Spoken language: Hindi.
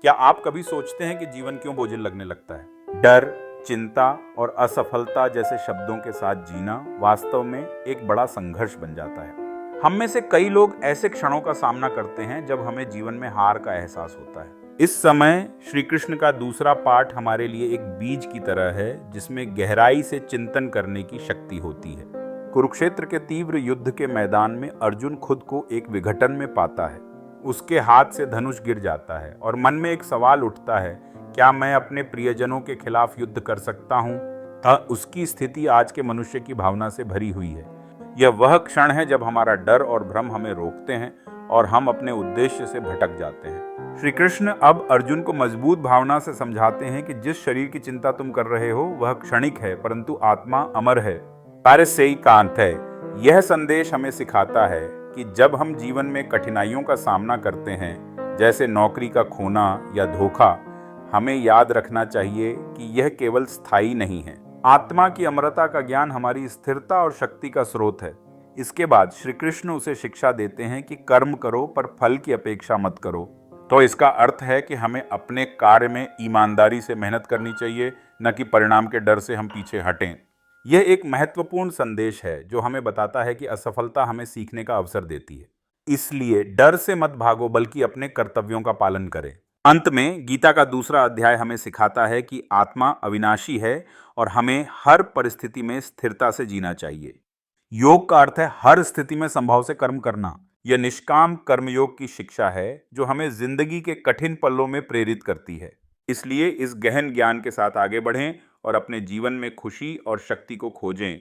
क्या आप कभी सोचते हैं कि जीवन क्यों बोझिल लगने लगता है? डर, चिंता और असफलता जैसे शब्दों के साथ जीना वास्तव में एक बड़ा संघर्ष बन जाता है। हम में से कई लोग ऐसे क्षणों का सामना करते हैं जब हमें जीवन में हार का एहसास होता है। इस समय श्री कृष्ण का दूसरा पाठ हमारे लिए एक बीज की तरह है जिसमें गहराई से चिंतन करने की शक्ति होती है। कुरुक्षेत्र के तीव्र युद्ध के मैदान में अर्जुन खुद को एक विघटन में पाता है। उसके हाथ से धनुष गिर जाता है और मन में एक सवाल उठता है, क्या मैं अपने प्रियजनों के खिलाफ युद्ध कर सकता हूँ? उसकी स्थिति आज के मनुष्य की भावना से भरी हुई है। यह वह क्षण है जब हमारा डर और भ्रम हमें रोकते हैं और हम अपने उद्देश्य से भटक जाते हैं। श्री कृष्ण अब अर्जुन को मजबूत भावना से समझाते हैं कि जिस शरीर की चिंता तुम कर रहे हो वह क्षणिक है, परंतु आत्मा अमर है, पारसैकांत है। यह संदेश हमें सिखाता है कि जब हम जीवन में कठिनाइयों का सामना करते हैं, जैसे नौकरी का खोना या धोखा, हमें याद रखना चाहिए कि यह केवल स्थायी नहीं है। आत्मा की अमरता का ज्ञान हमारी स्थिरता और शक्ति का स्रोत है। इसके बाद श्री कृष्ण उसे शिक्षा देते हैं कि कर्म करो पर फल की अपेक्षा मत करो। तो इसका अर्थ है कि हमें अपने कार्य में ईमानदारी से मेहनत करनी चाहिए, न कि परिणाम के डर से हम पीछे हटें। यह एक महत्वपूर्ण संदेश है जो हमें बताता है कि असफलता हमें सीखने का अवसर देती है। इसलिए डर से मत भागो, बल्कि अपने कर्तव्यों का पालन करें। अंत में गीता का दूसरा अध्याय हमें सिखाता है कि आत्मा अविनाशी है और हमें हर परिस्थिति में स्थिरता से जीना चाहिए। योग का अर्थ है हर स्थिति में संभव से कर्म करना। यह निष्काम कर्मयोग की शिक्षा है जो हमें जिंदगी के कठिन पलों में प्रेरित करती है। इसलिए इस गहन ज्ञान के साथ आगे बढ़ें और अपने जीवन में खुशी और शक्ति को खोजें।